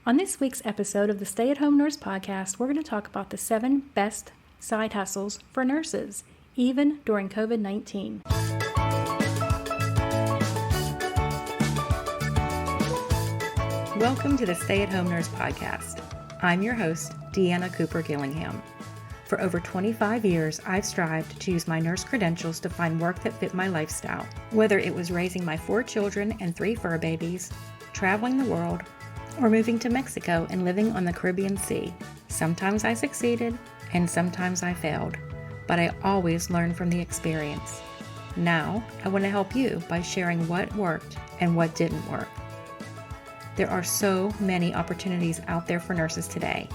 On this week's episode of the Stay at Home Nurse Podcast, we're going to talk about the 7 best side hustles for nurses, even during COVID-19. Welcome to the Stay at Home Nurse Podcast. I'm your host, Deanna Cooper Gillingham. For over 25 years, I've strived to use my nurse credentials to find work that fit my lifestyle, whether it was raising my 4 children and 3 fur babies, traveling the world, or moving to Mexico and living on the Caribbean Sea. Sometimes I succeeded, and sometimes I failed, but I always learned from the experience. Now, I want to help you by sharing what worked and what didn't work. There are so many opportunities out there for nurses today.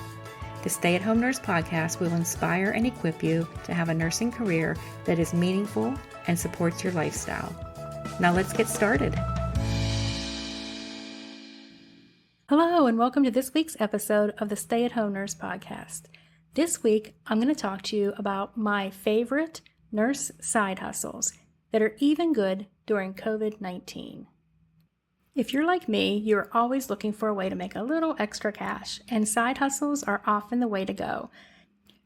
The Stay at Home Nurse Podcast will inspire and equip you to have a nursing career that is meaningful and supports your lifestyle. Now let's get started. Hello, and welcome to this week's episode of the Stay at Home Nurse Podcast. This week, I'm going to talk to you about my favorite nurse side hustles that are even good during COVID-19. If you're like me, you're always looking for a way to make a little extra cash, and side hustles are often the way to go.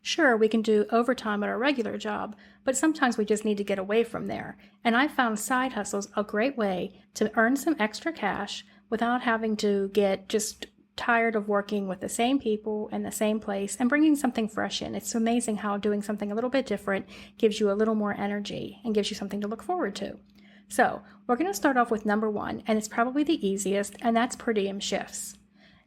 Sure, we can do overtime at our regular job, but sometimes we just need to get away from there. And I found side hustles a great way to earn some extra cash without having to get just tired of working with the same people in the same place and bringing something fresh in. It's amazing how doing something a little bit different gives you a little more energy and gives you something to look forward to. So we're going to start off with number 1, and it's probably the easiest, and that's per diem shifts.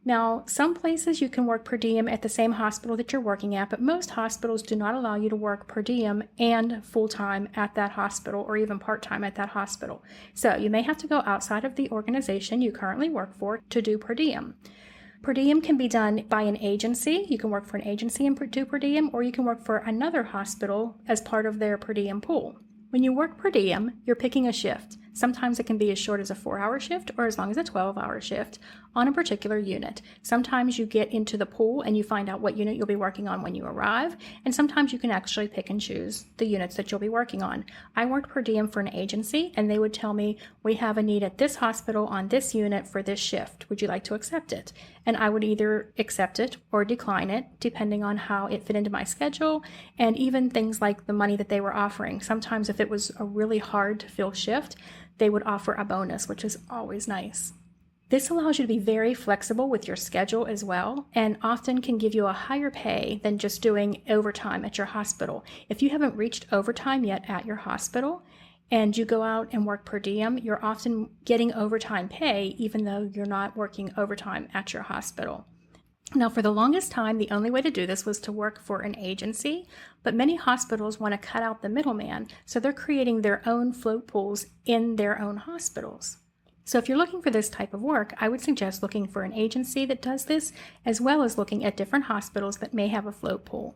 Now, some places you can work per diem at the same hospital that you're working at, but most hospitals do not allow you to work per diem and full-time at that hospital or even part-time at that hospital. So you may have to go outside of the organization you currently work for to do per diem. Per diem can be done by an agency. You can work for an agency and do per diem, or you can work for another hospital as part of their per diem pool. When you work per diem, you're picking a shift. Sometimes it can be as short as a 4-hour shift or as long as a 12-hour shift on a particular unit. Sometimes you get into the pool and you find out what unit you'll be working on when you arrive, and sometimes you can actually pick and choose the units that you'll be working on. I worked per diem for an agency, and they would tell me, we have a need at this hospital on this unit for this shift. Would you like to accept it? And I would either accept it or decline it, depending on how it fit into my schedule, and even things like the money that they were offering. Sometimes if it was a really hard to fill shift, they would offer a bonus, which is always nice. This allows you to be very flexible with your schedule as well, and often can give you a higher pay than just doing overtime at your hospital. If you haven't reached overtime yet at your hospital and you go out and work per diem, you're often getting overtime pay even though you're not working overtime at your hospital. Now, for the longest time, the only way to do this was to work for an agency, but many hospitals want to cut out the middleman, so they're creating their own float pools in their own hospitals. So if you're looking for this type of work, I would suggest looking for an agency that does this, as well as looking at different hospitals that may have a float pool.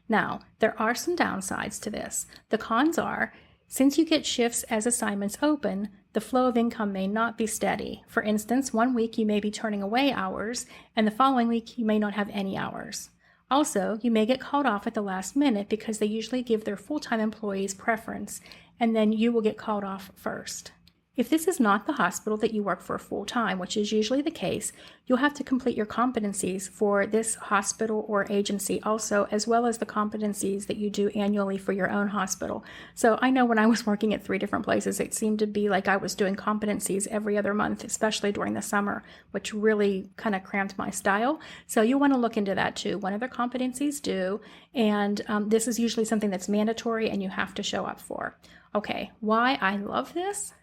Now, there are some downsides to this. The cons are, since you get shifts as assignments open, the flow of income may not be steady. For instance, one week you may be turning away hours, and the following week you may not have any hours. Also, you may get called off at the last minute because they usually give their full-time employees preference, and then you will get called off first. If this is not the hospital that you work for full-time, which is usually the case, you'll have to complete your competencies for this hospital or agency also, as well as the competencies that you do annually for your own hospital. So I know when I was working at 3 different places, it seemed to be like I was doing competencies every other month, especially during the summer, which really kind of cramped my style. So you'll want to look into that too. What other competencies do, and this is usually something that's mandatory and you have to show up for. Okay, why I love this?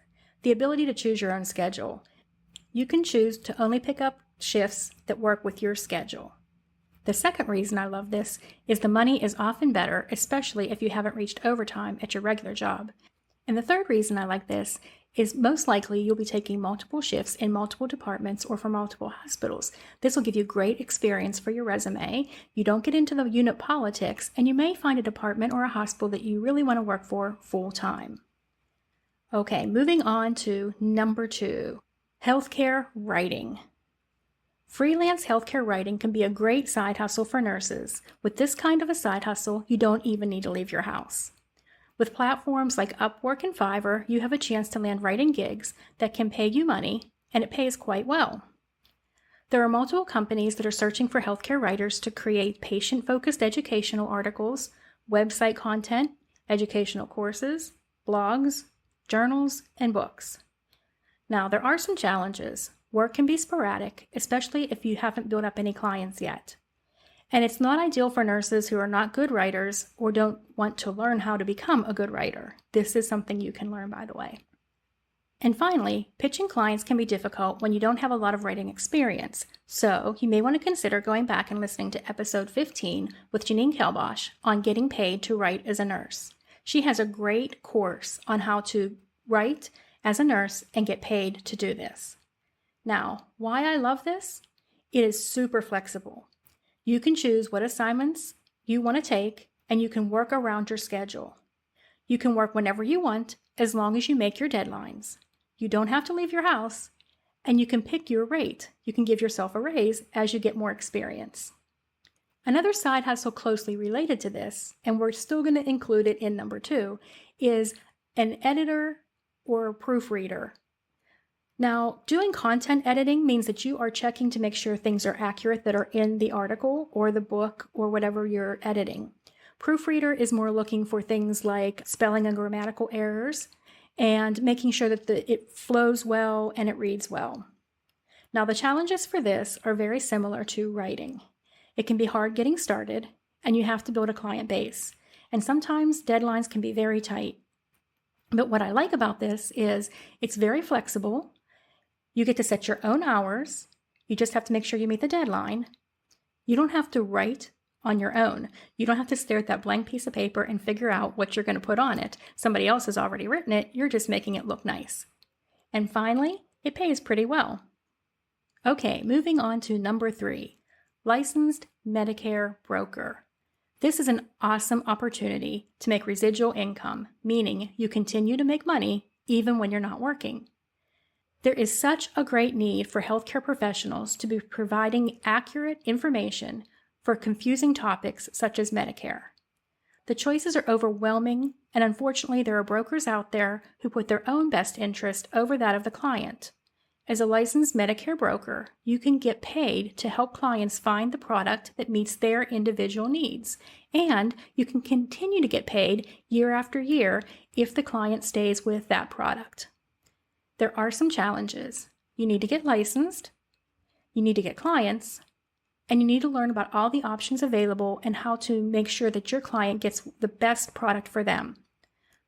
The ability to choose your own schedule. You can choose to only pick up shifts that work with your schedule. The second reason I love this is the money is often better, especially if you haven't reached overtime at your regular job. And the third reason I like this is most likely you'll be taking multiple shifts in multiple departments or for multiple hospitals. This will give you great experience for your resume. You don't get into the unit politics, and you may find a department or a hospital that you really want to work for full time. Okay, moving on to number 2, healthcare writing. Freelance healthcare writing can be a great side hustle for nurses. With this kind of a side hustle, you don't even need to leave your house. With platforms like Upwork and Fiverr, you have a chance to land writing gigs that can pay you money, and it pays quite well. There are multiple companies that are searching for healthcare writers to create patient-focused educational articles, website content, educational courses, blogs, journals, and books. Now, there are some challenges. Work can be sporadic, especially if you haven't built up any clients yet. And it's not ideal for nurses who are not good writers or don't want to learn how to become a good writer. This is something you can learn, by the way. And finally, pitching clients can be difficult when you don't have a lot of writing experience. So you may want to consider going back and listening to episode 15 with Janine Kelbosh on getting paid to write as a nurse. She has a great course on how to write as a nurse and get paid to do this. Now, why I love this? It is super flexible. You can choose what assignments you want to take, and you can work around your schedule. You can work whenever you want, as long as you make your deadlines. You don't have to leave your house, and you can pick your rate. You can give yourself a raise as you get more experience. Another side hustle closely related to this, and we're still going to include it in number 2, is an editor or a proofreader. Now, doing content editing means that you are checking to make sure things are accurate that are in the article or the book or whatever you're editing. Proofreader is more looking for things like spelling and grammatical errors and making sure that it flows well and it reads well. Now, the challenges for this are very similar to writing. It can be hard getting started, and you have to build a client base. And sometimes deadlines can be very tight. But what I like about this is it's very flexible. You get to set your own hours. You just have to make sure you meet the deadline. You don't have to write on your own. You don't have to stare at that blank piece of paper and figure out what you're going to put on it. Somebody else has already written it. You're just making it look nice. And finally, it pays pretty well. Okay, moving on to number 3, licensed Medicare broker. This is an awesome opportunity to make residual income, meaning you continue to make money even when you're not working. There is such a great need for healthcare professionals to be providing accurate information for confusing topics such as Medicare. The choices are overwhelming, and unfortunately there are brokers out there who put their own best interest over that of the client. As a licensed Medicare broker, you can get paid to help clients find the product that meets their individual needs, and you can continue to get paid year after year if the client stays with that product. There are some challenges. You need to get licensed, you need to get clients, and you need to learn about all the options available and how to make sure that your client gets the best product for them.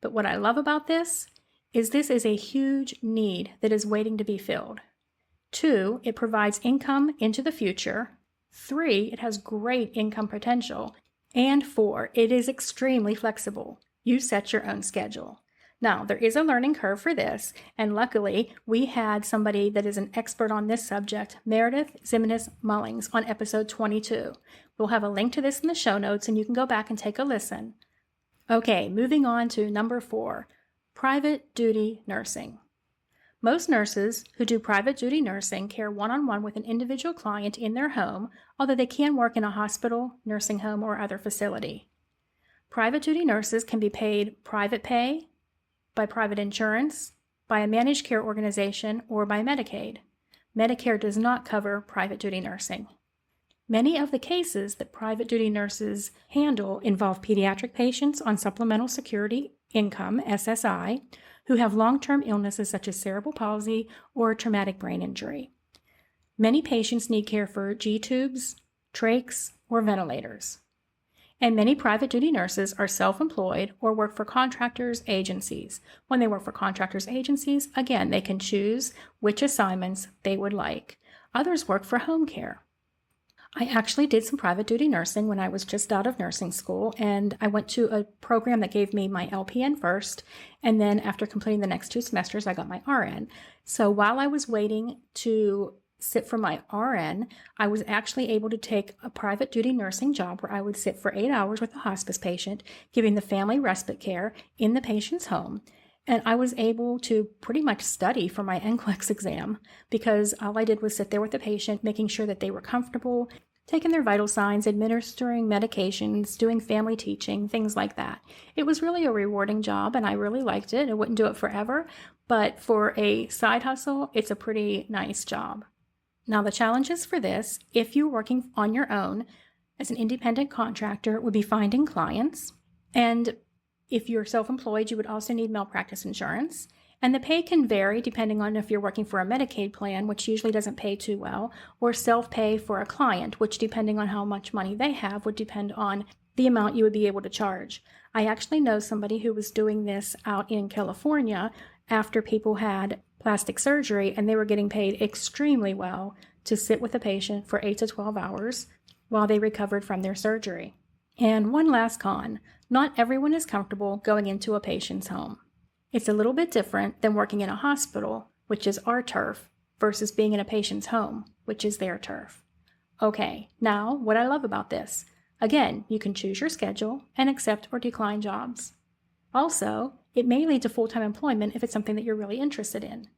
But what I love about this is a huge need that is waiting to be filled. 2, it provides income into the future. 3, it has great income potential. And 4, it is extremely flexible. You set your own schedule. Now, there is a learning curve for this, and luckily, we had somebody that is an expert on this subject, Meredith Zimenez-Mullings, on episode 22. We'll have a link to this in the show notes, and you can go back and take a listen. Okay, moving on to number 4, private duty nursing. Most nurses who do private duty nursing care one-on-one with an individual client in their home, although they can work in a hospital, nursing home, or other facility. Private duty nurses can be paid private pay, by private insurance, by a managed care organization, or by Medicaid. Medicare does not cover private duty nursing. Many of the cases that private duty nurses handle involve pediatric patients on supplemental security income, SSI, who have long-term illnesses such as cerebral palsy or traumatic brain injury. Many patients need care for G-tubes, trachs, or ventilators. And many private duty nurses are self-employed or work for contractors' agencies. When they work for contractors' agencies, again, they can choose which assignments they would like. Others work for home care. I actually did some private duty nursing when I was just out of nursing school, and I went to a program that gave me my LPN first, and then after completing the next 2 semesters, I got my RN. So while I was waiting to sit for my RN, I was actually able to take a private duty nursing job where I would sit for 8 hours with a hospice patient, giving the family respite care in the patient's home. And I was able to pretty much study for my NCLEX exam because all I did was sit there with the patient, making sure that they were comfortable, taking their vital signs, administering medications, doing family teaching, things like that. It was really a rewarding job, and I really liked it. I wouldn't do it forever, but for a side hustle, it's a pretty nice job. Now, the challenges for this, if you're working on your own as an independent contractor, would be finding clients. And if you're self-employed, you would also need malpractice insurance. And the pay can vary depending on if you're working for a Medicaid plan, which usually doesn't pay too well, or self-pay for a client, which depending on how much money they have would depend on the amount you would be able to charge. I actually know somebody who was doing this out in California after people had plastic surgery, and they were getting paid extremely well to sit with a patient for 8 to 12 hours while they recovered from their surgery. And one last con, not everyone is comfortable going into a patient's home. It's a little bit different than working in a hospital, which is our turf, versus being in a patient's home, which is their turf. Okay, now what I love about this. Again, you can choose your schedule and accept or decline jobs. Also, it may lead to full-time employment if it's something that you're really interested in.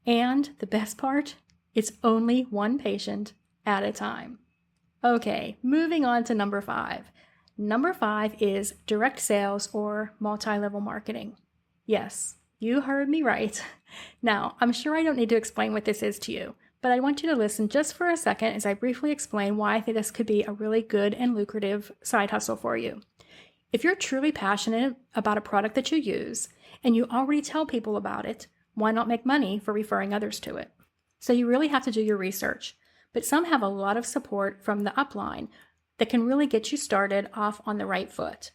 And the best part, it's only one patient at a time. Okay, moving on to number 5. Number 5 is direct sales or multi-level marketing. Yes, you heard me right. Now, I'm sure I don't need to explain what this is to you, but I want you to listen just for a second as I briefly explain why I think this could be a really good and lucrative side hustle for you. If you're truly passionate about a product that you use and you already tell people about it, why not make money for referring others to it? So you really have to do your research, but some have a lot of support from the upline that can really get you started off on the right foot.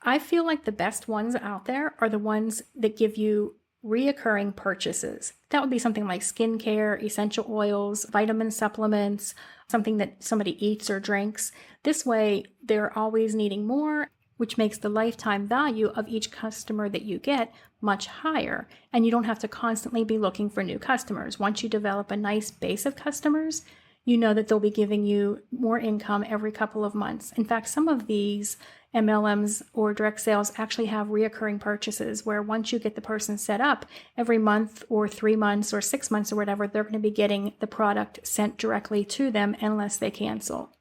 I feel like the best ones out there are the ones that give you reoccurring purchases. That would be something like skincare, essential oils, vitamin supplements, something that somebody eats or drinks. This way, they're always needing more, which makes the lifetime value of each customer that you get much higher, and you don't have to constantly be looking for new customers. Once you develop a nice base of customers, you know that they'll be giving you more income every couple of months. In fact, some of these MLMs or direct sales actually have reoccurring purchases where once you get the person set up, every month or 3 months or 6 months or whatever, they're going to be getting the product sent directly to them unless they cancel.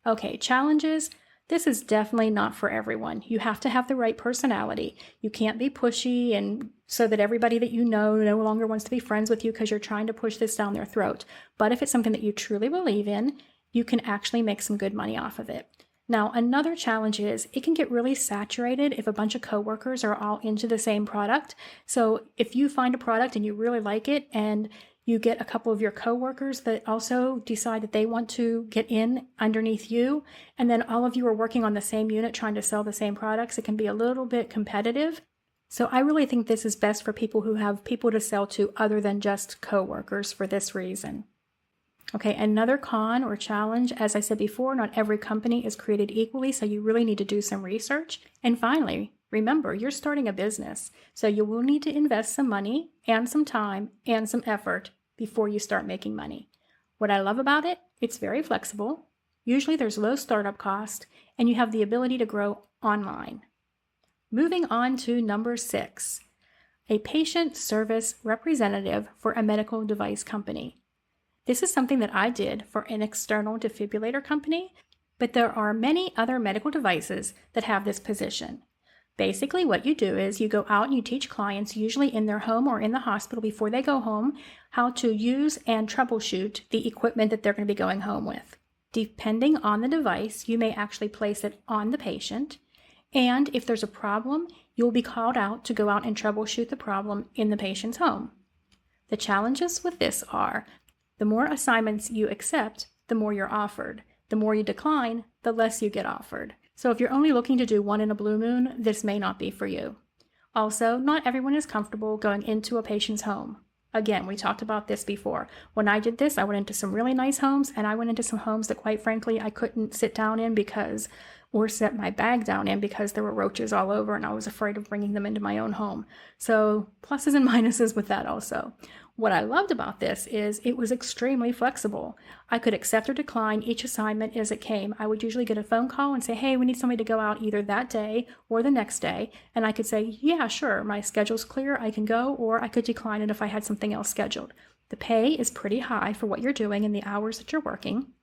Okay, challenges. This is definitely not for everyone. You have to have the right personality. You can't be pushy and so that everybody that you know no longer wants to be friends with you because you're trying to push this down their throat. But if it's something that you truly believe in, you can actually make some good money off of it. Now, another challenge is it can get really saturated if a bunch of coworkers are all into the same product. So if you find a product and you really like it and you get a couple of your coworkers that also decide that they want to get in underneath you, and then all of you are working on the same unit trying to sell the same products, it can be a little bit competitive. So I really think this is best for people who have people to sell to other than just coworkers for this reason. Okay, another con or challenge, as I said before, not every company is created equally, so you really need to do some research. And finally, remember, you're starting a business, so you will need to invest some money and some time and some effort before you start making money. What I love about it, it's very flexible. Usually there's low startup cost, and you have the ability to grow online. Moving on to number 6, a patient service representative for a medical device company. This is something that I did for an external defibrillator company, but there are many other medical devices that have this position. Basically, what you do is you go out and you teach clients, usually in their home or in the hospital before they go home, how to use and troubleshoot the equipment that they're going to be going home with. Depending on the device, you may actually place it on the patient, and if there's a problem, you'll be called out to go out and troubleshoot the problem in the patient's home. The challenges with this are, the more assignments you accept, the more you're offered. The more you decline, the less you get offered. So if you're only looking to do one in a blue moon, this may not be for you. Also, not everyone is comfortable going into a patient's home. Again, we talked about this before. When I did this, I went into some really nice homes, and I went into some homes that, quite frankly, I couldn't sit down in or set my bag down in because there were roaches all over, and I was afraid of bringing them into my own home. So pluses and minuses with that also. What I loved about this is it was extremely flexible. I could accept or decline each assignment as it came. I would usually get a phone call and say, hey, we need somebody to go out either that day or the next day. And I could say, yeah, sure, my schedule's clear, I can go, or I could decline it if I had something else scheduled. The pay is pretty high for what you're doing and the hours that you're working,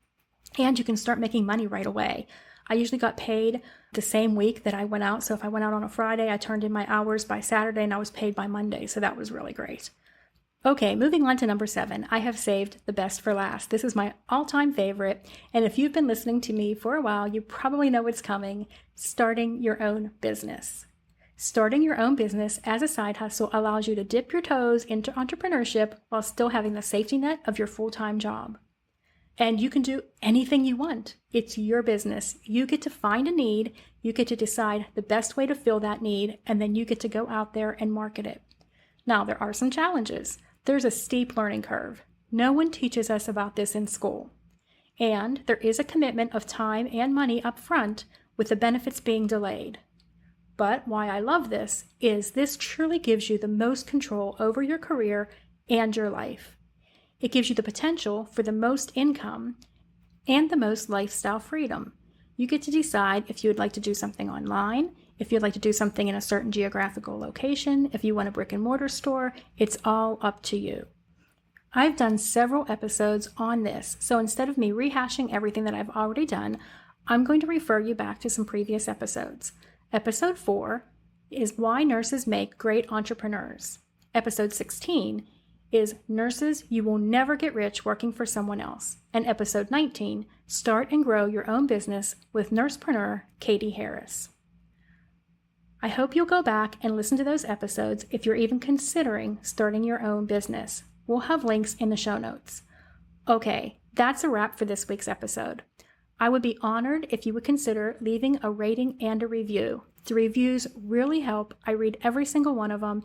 and you can start making money right away. I usually got paid the same week that I went out. So if I went out on a Friday, I turned in my hours by Saturday and I was paid by Monday. So that was really great. Okay, moving on to number 7. I have saved the best for last. This is my all-time favorite, and if you've been listening to me for a while, you probably know what's coming: starting your own business. Starting your own business as a side hustle allows you to dip your toes into entrepreneurship while still having the safety net of your full-time job. And you can do anything you want. It's your business. You get to find a need, you get to decide the best way to fill that need, and then you get to go out there and market it. Now, there are some challenges. There's a steep learning curve. No one teaches us about this in school. And there is a commitment of time and money up front, with the benefits being delayed. But why I love this is this truly gives you the most control over your career and your life. It gives you the potential for the most income and the most lifestyle freedom. You get to decide if you would like to do something online, if you'd like to do something in a certain geographical location, if you want a brick and mortar store. It's all up to you. I've done several episodes on this, so instead of me rehashing everything that I've already done, I'm going to refer you back to some previous episodes. Episode 4 is Why Nurses Make Great Entrepreneurs. Episode 16 is Nurses, You Will Never Get Rich Working for Someone Else. And episode 19, Start and Grow Your Own Business with nursepreneur Katie Harris. I hope you'll go back and listen to those episodes if you're even considering starting your own business. We'll have links in the show notes. Okay, that's a wrap for this week's episode. I would be honored if you would consider leaving a rating and a review. The reviews really help. I read every single one of them,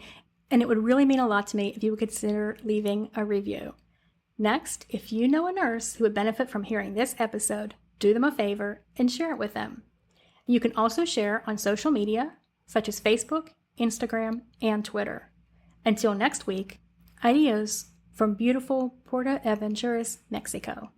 and it would really mean a lot to me if you would consider leaving a review. Next, if you know a nurse who would benefit from hearing this episode, do them a favor and share it with them. You can also share on social media, such as Facebook, Instagram, and Twitter. Until next week, adios from beautiful Puerto Aventuras, Mexico.